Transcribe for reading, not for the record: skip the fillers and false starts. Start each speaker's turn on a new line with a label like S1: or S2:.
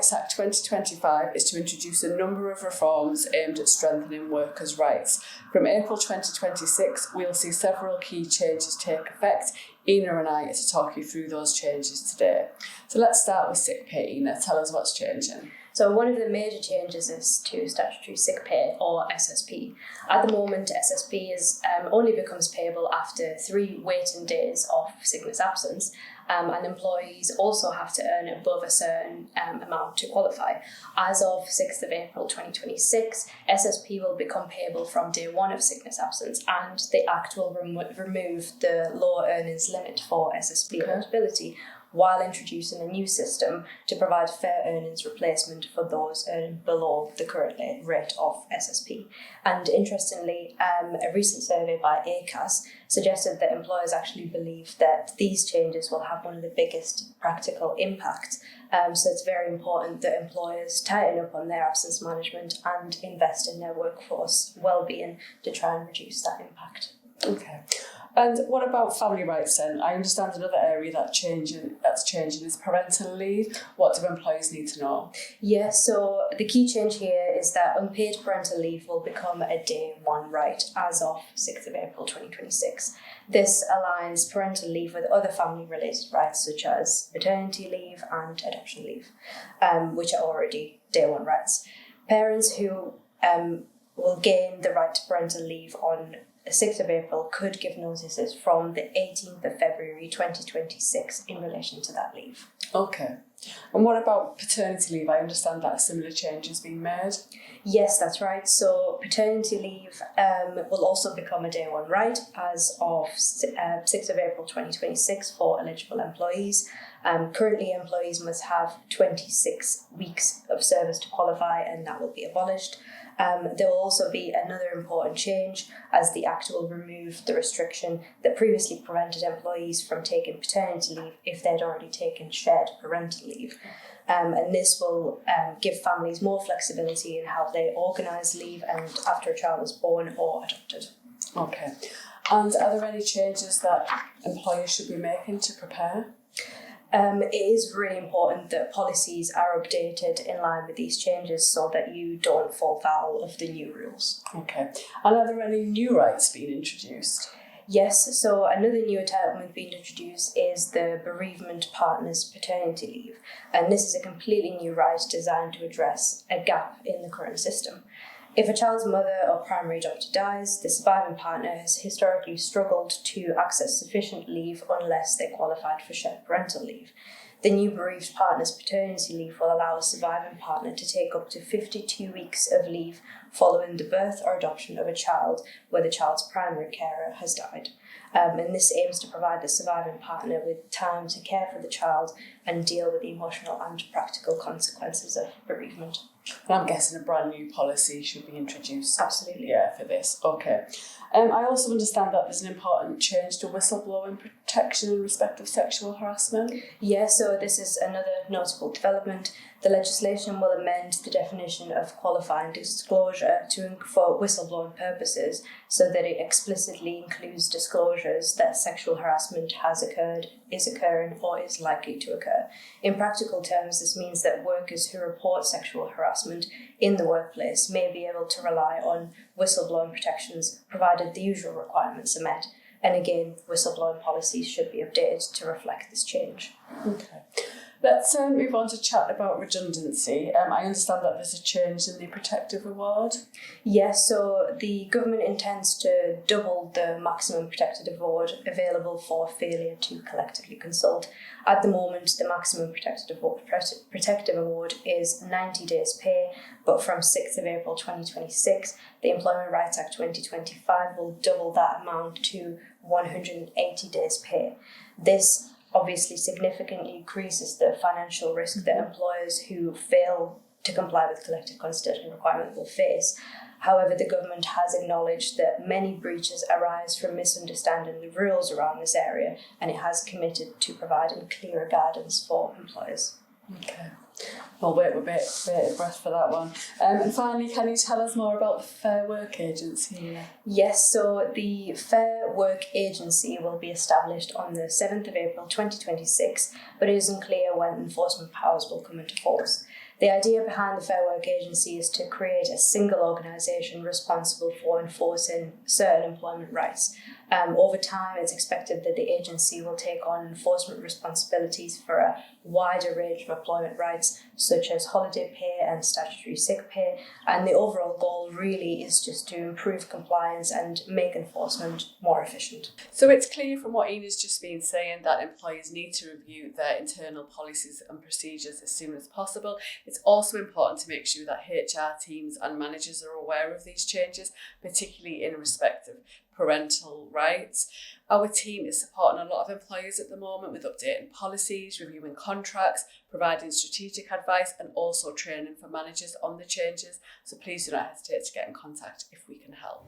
S1: Rights Act 2025 is to introduce a number of reforms aimed at strengthening workers' rights. From April 2026, we'll see several key changes take effect. Inna and I are to talk you through those changes today. So let's start with sick pay. Inna, tell us what's changing.
S2: So one of the major changes is to statutory sick pay, or SSP. At the moment, SSP only becomes payable after 3 waiting days of sickness absence, and employees also have to earn above a certain amount to qualify. As of 6th of April 2026, SSP will become payable from day 1 of sickness absence, and the Act will remove the lower earnings limit for SSP eligibility, while introducing a new system to provide fair earnings replacement for those earning below the current rate of SSP. And interestingly, a recent survey by ACAS suggested that employers actually believe that these changes will have one of the biggest practical impacts. So it's very important that employers tighten up on their absence management and invest in their workforce well-being to try and reduce that impact.
S1: Okay. And what about family rights then? I understand another area that's changing is parental leave. What do employees need to know?
S2: Yeah, so the key change here is that unpaid parental leave will become a day 1 right as of 6th of April 2026. This aligns parental leave with other family-related rights such as maternity leave and adoption leave, which are already day 1 rights. Parents who will gain the right to parental leave on 6th of April could give notices from the 18th of February 2026 in relation to that leave.
S1: Okay. And what about paternity leave? I understand that a similar change has been made.
S2: Yes, that's right. So paternity leave will also become a day 1 right as of 6th of April 2026 for eligible employees. Currently, employees must have 26 weeks of service to qualify, and that will be abolished. There will also be another important change, as the Act will remove the restriction that previously prevented employees from taking paternity leave if they'd already taken shared parental leave. And this will give families more flexibility in how they organise leave and after a child is born or adopted.
S1: Okay. And are there any changes that employers should be making to prepare?
S2: It is really important that policies are updated in line with these changes so that you don't fall foul of the new rules.
S1: Okay. And are there any new rights being introduced?
S2: Yes, so another new entitlement being introduced is the bereavement partner's paternity leave. And this is a completely new right designed to address a gap in the current system. If a child's mother or primary adopter dies, the surviving partner has historically struggled to access sufficient leave unless they qualified for shared parental leave. The new bereaved partner's paternity leave will allow a surviving partner to take up to 52 weeks of leave following the birth or adoption of a child where the child's primary carer has died. And this aims to provide the surviving partner with time to care for the child and deal with the emotional and practical consequences of bereavement.
S1: And I'm guessing a brand new policy should be introduced.
S2: Absolutely.
S1: Yeah, for this. Okay. I also understand that there's an important change to whistleblowing protection in respect of sexual harassment.
S2: Yeah, so this is another notable development. The legislation will amend the definition of qualifying disclosure for whistleblowing purposes so that it explicitly includes disclosures that sexual harassment has occurred, is occurring, or is likely to occur. In practical terms, this means that workers who report sexual harassment in the workplace may be able to rely on whistleblowing protections provided the usual requirements are met. And again, whistleblowing policies should be updated to reflect this change.
S1: Okay. Let's move on to chat about redundancy. I understand that there's a change in the protective award.
S2: Yes, so the government intends to double the maximum protective award available for failure to collectively consult. At the moment, the maximum protective award is 90 days pay, but from 6th of April 2026, the Employment Rights Act 2025 will double that amount to 180 days pay. This obviously significantly increases the financial risk that employers who fail to comply with collective consultation requirement will face. However, the government has acknowledged that many breaches arise from misunderstanding the rules around this area, and it has committed to providing clearer guidance for employers.
S1: Okay. Well, wait with bated breath for that one. And finally, can you tell us more about the Fair Work Agency?
S2: Yes, so the Fair Work Agency will be established on the 7th of April 2026, but it isn't clear when enforcement powers will come into force. The idea behind the Fair Work Agency is to create a single organisation responsible for enforcing certain employment rights. Over time, it's expected that the agency will take on enforcement responsibilities for a wider range of employment rights, such as holiday pay and statutory sick pay, and the overall goal really is just to improve compliance and make enforcement more efficient.
S1: So it's clear from what Ina's just been saying that employers need to review their internal policies and procedures as soon as possible. It's also important to make sure that HR teams and managers are aware of these changes, particularly in respect of parental rights. Our team is supporting a lot of employers at the moment with updating policies, reviewing contracts, providing strategic advice, and also training for managers on the changes. So please do not hesitate to get in contact if we can help.